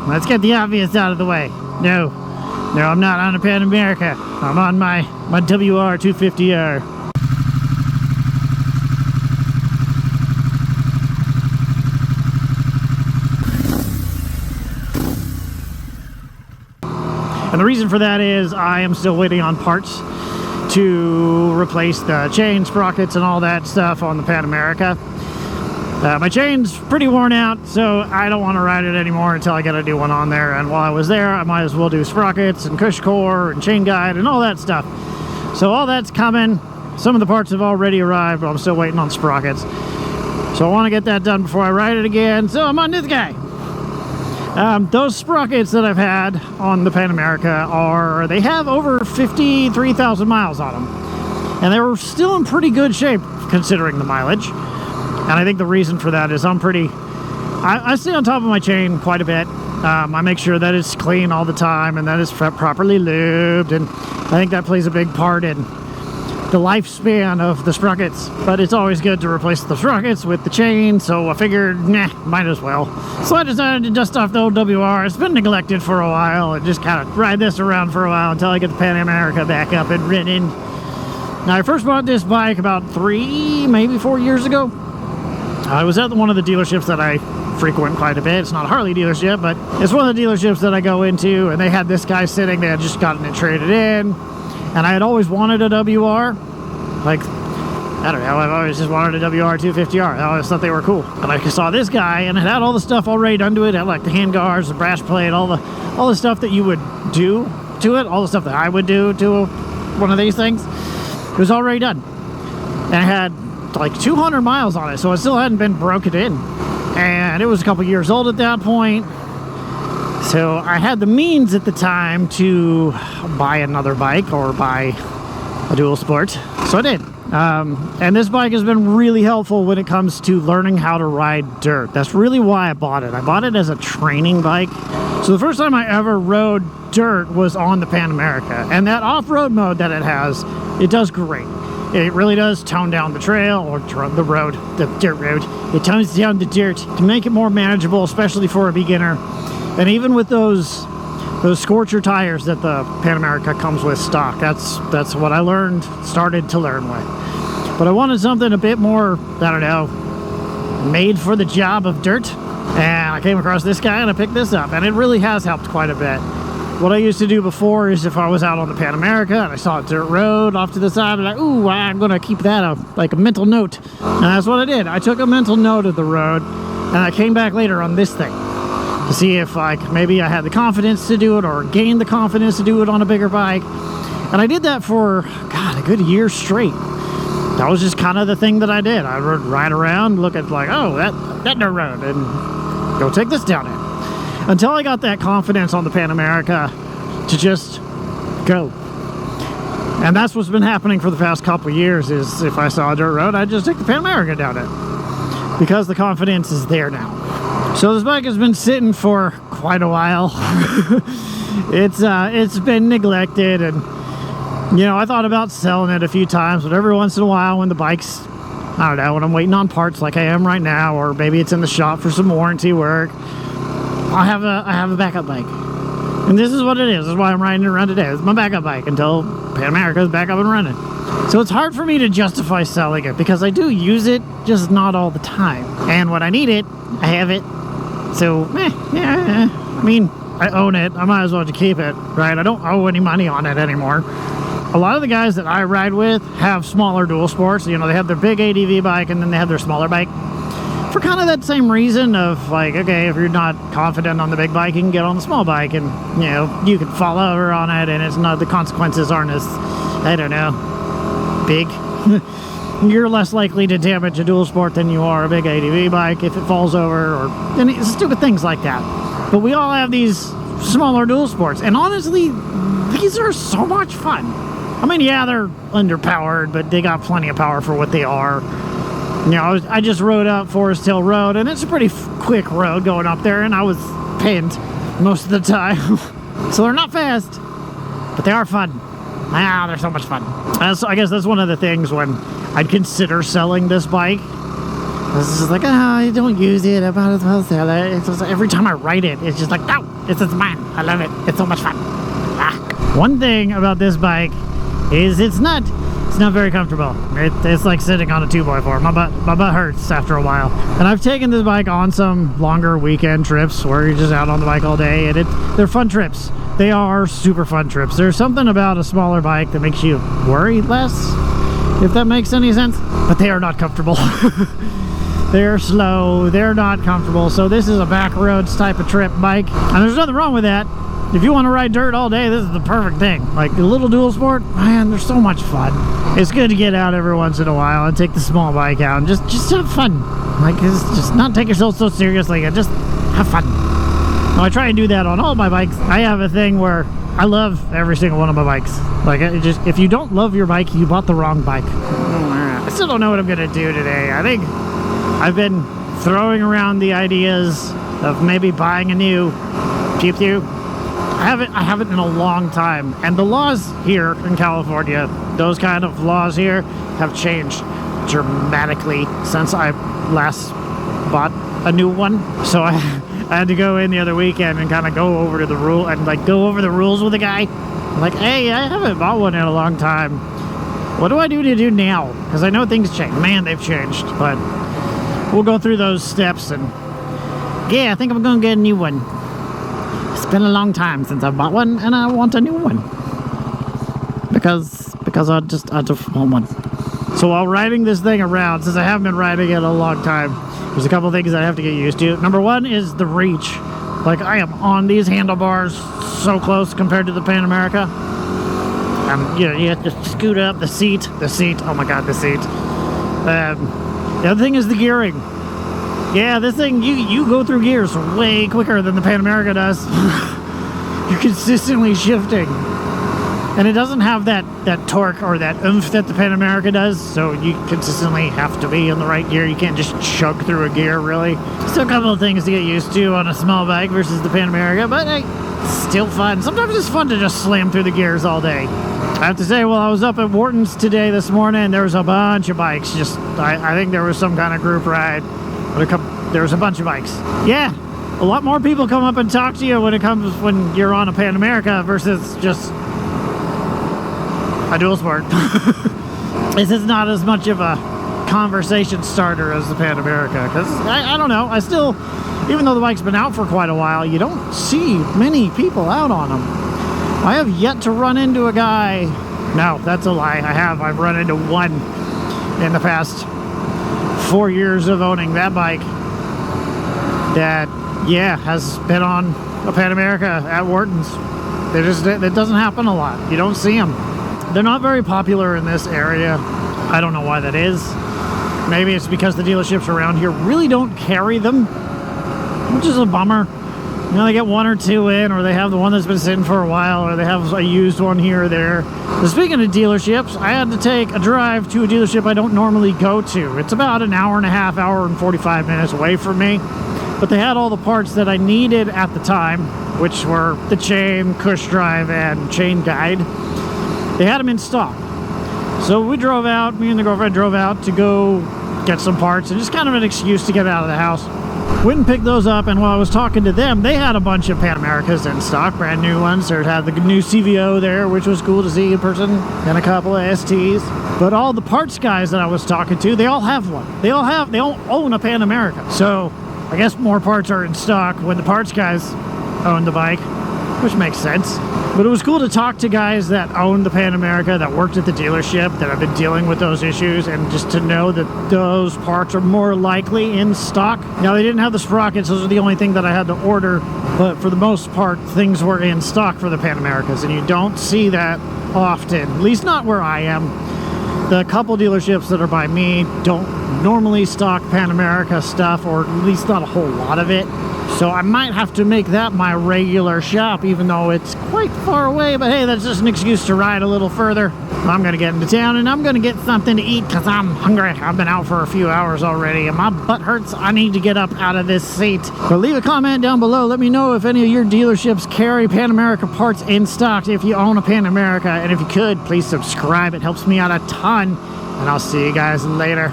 let's get the obvious out of the way. No, I'm not on a Pan America. I'm on my WR250R. And the reason for that is I am still waiting on parts to replace the chain, sprockets, and all that stuff on the Pan America. My chain's pretty worn out, so I don't want to ride it anymore until I get a new one on there. And while I was there, I might as well do sprockets and cush core and chain guide and all that stuff. So all that's coming. Some of the parts have already arrived, but I'm still waiting on sprockets. So I want to get that done before I ride it again. So I'm on this guy. Those sprockets that I've had on the Pan America they have over 53,000 miles on them. And they were still in pretty good shape considering the mileage. And I think the reason for that is I stay on top of my chain quite a bit. I make sure that it's clean all the time and that it's properly lubed. And I think that plays a big part in the lifespan of the sprockets, but it's always good to replace the sprockets with the chain, so I figured, might as well. So I decided to dust off the old WR. It's been neglected for a while and just kind of ride this around for a while until I get the Pan America back up and ridden. Now, I first bought this bike about 3, maybe 4 years ago. I was at one of the dealerships that I frequent quite a bit. It's not a Harley dealership, but it's one of the dealerships that I go into, and they had this guy sitting. They had just gotten it traded in. And I had always wanted a WR. Like, I don't know, I've always just wanted a WR250R. I always thought they were cool. And I saw this guy, and it had all the stuff already done to it. It had like the hand guards, the brass plate, all the stuff that you would do to it, all the stuff that I would do to one of these things. It was already done. And it had like 200 miles on it, so it still hadn't been broken in. And it was a couple years old at that point. So I had the means at the time to buy another bike or buy a dual sport. So I did. And this bike has been really helpful when it comes to learning how to ride dirt. That's really why I bought it. I bought it as a training bike. So the first time I ever rode dirt was on the Pan America. And that off-road mode that it has, it does great. It really does tone down the trail or the road, the dirt road. It tones down the dirt to make it more manageable, especially for a beginner. And even with those Scorcher tires that the Pan America comes with stock, that's what I started to learn with. But I wanted something a bit more, I don't know, made for the job of dirt. And I came across this guy and I picked this up, and it really has helped quite a bit. What I used to do before is if I was out on the Pan America and I saw a dirt road off to the side, I'm like, ooh, I'm gonna keep that like a mental note. And that's what I did. I took a mental note of the road, and I came back later on this thing to see if maybe I had the confidence to do it or gained the confidence to do it on a bigger bike. And I did that for, God, a good year straight. That was just kind of the thing that I did. I would ride around, look at like, oh, that dirt road, and go take this down it. Until I got that confidence on the Pan America to just go. And that's what's been happening for the past couple of years, is if I saw a dirt road, I'd just take the Pan America down it. Because the confidence is there now. So this bike has been sitting for quite a while. It's been neglected, and you know, I thought about selling it a few times, but every once in a while when the bike's, I don't know, when I'm waiting on parts like I am right now, or maybe it's in the shop for some warranty work, I have a backup bike. And this is what it is. This is why I'm riding it around today. It's my backup bike until Pan America is back up and running. So it's hard for me to justify selling it because I do use it, just not all the time. And when I need it, I have it. So, yeah, I mean, I own it. I might as well just keep it, right? I don't owe any money on it anymore. A lot of the guys that I ride with have smaller dual sports. You know, they have their big ADV bike and then they have their smaller bike. For kind of that same reason of like, okay, if you're not confident on the big bike, you can get on the small bike and, you know, you can fall over on it and it's not, the consequences aren't as, I don't know, big. You're less likely to damage a dual sport than you are a big ADV bike if it falls over, or stupid things like that. But we all have these smaller dual sports, and honestly, these are so much fun. I mean, yeah, they're underpowered, but they got plenty of power for what they are. You know, I just rode up Forest Hill Road, and it's a pretty quick road going up there, and I was pinned most of the time. So they're not fast, but they are fun. Ah, they're so much fun. So I guess that's one of the things when I'd consider selling this bike It's just like, I don't use it. I might as well sell it. It's just, every time I ride it, it's just like, no, it's mine. I love it. It's so much fun. One thing about this bike is it's not very comfortable. It's like sitting on a 2x4. My butt hurts after a while. And I've taken this bike on some longer weekend trips where you're just out on the bike all day, and they're fun trips. They are super fun trips. There's something about a smaller bike that makes you worry less, if that makes any sense. But they are not comfortable. They're slow, they're not comfortable. So this is a back roads type of trip bike, and there's nothing wrong with that. If you want to ride dirt all day, this is the perfect thing. Like the little dual sport, man, they're so much fun. It's good to get out every once in a while and take the small bike out and just have fun. Like, it's just not take yourself so seriously and just have fun. Now, I try and do that on all my bikes. I have a thing where I love every single one of my bikes. Like, if you don't love your bike, you bought the wrong bike. I still don't know what I'm gonna do today. I think I've been throwing around the ideas of maybe buying a new Pew. I haven't in a long time, and the laws here in California, those kind of laws here, have changed dramatically since I last bought a new one. So I had to go in the other weekend and kind of go over to the rule and like go over the rules with a guy. I'm like, hey, I haven't bought one in a long time. What do I do to do now? Because I know things change. Man, they've changed, but we'll go through those steps, and yeah, I think I'm gonna get a new one. It's been a long time since I bought one, and I want a new one because I just want one. So while riding this thing around, since I haven't been riding it a long time, there's a couple things I have to get used to. Number one is the reach. Like, I am on these handlebars so close compared to the Pan America. You know, you have to scoot up the seat. Oh my god, the seat. The other thing is the gearing. Yeah, this thing, you go through gears way quicker than the Pan America does. You're consistently shifting. And it doesn't have that torque or that oomph that the Pan America does, so you consistently have to be in the right gear. You can't just chug through a gear, really. Still a couple of things to get used to on a small bike versus the Pan America, but hey, it's still fun. Sometimes it's fun to just slam through the gears all day. I have to say, while I was up at Wharton's today this morning, there was a bunch of bikes. I think there was some kind of group ride. There was a bunch of bikes. Yeah, a lot more people come up and talk to you when you're on a Pan America versus just a dual sport. This is not as much of a conversation starter as the Pan America, because I don't know, I still, even though the bike's been out for quite a while, you don't see many people out on them. I have yet to run into a guy. No, that's a lie. I've run into one in the past 4 years of owning that bike that, yeah, has been on a Pan America at Wharton's. It doesn't happen a lot. You don't see them. They're not very popular in this area. I don't know why that is. Maybe it's because the dealerships around here really don't carry them, which is a bummer. You know, they get one or two in, or they have the one that's been sitting for a while, or they have a used one here or there. But speaking of dealerships, I had to take a drive to a dealership I don't normally go to. It's about an hour and a half, hour and 45 minutes away from me. But they had all the parts that I needed at the time, which were the chain, cush drive, and chain guide. They had them in stock. So we drove out, me and the girlfriend drove out to go get some parts, and just kind of an excuse to get out of the house. Went and picked those up, and while I was talking to them, they had a bunch of Pan Americas in stock, brand new ones. They had the new CVO there, which was cool to see in person, and a couple of STs. But all the parts guys that I was talking to, they all have one. They all own a Pan America. So I guess more parts are in stock when the parts guys own the bike, which makes sense. But it was cool to talk to guys that own the Pan America, that worked at the dealership, that have been dealing with those issues, and just to know that those parts are more likely in stock. Now, they didn't have the sprockets. Those are the only thing that I had to order, but for the most part, things were in stock for the Pan Americas, and you don't see that often, at least not where I am. The couple dealerships that are by me don't normally stock Pan America stuff, or at least not a whole lot of it. So I might have to make that my regular shop, even though it's quite far away. But hey, that's just an excuse to ride a little further. I'm going to get into town, and I'm going to get something to eat because I'm hungry. I've been out for a few hours already, and my butt hurts. I need to get up out of this seat. But leave a comment down below. Let me know if any of your dealerships carry Pan America parts in stock, if you own a Pan America. And if you could, please subscribe. It helps me out a ton. And I'll see you guys later.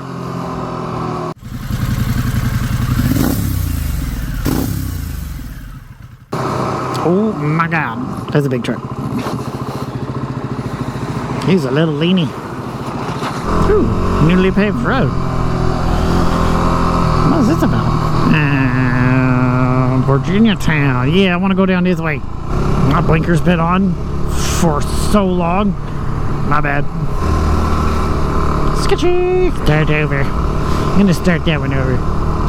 Oh my God, that's a big truck. He's a little leany. Ooh, newly paved road. What is this about? Virginia Town. Yeah, I want to go down this way. My blinker's been on for so long. My bad. Sketchy. Start over. I'm gonna start that one over.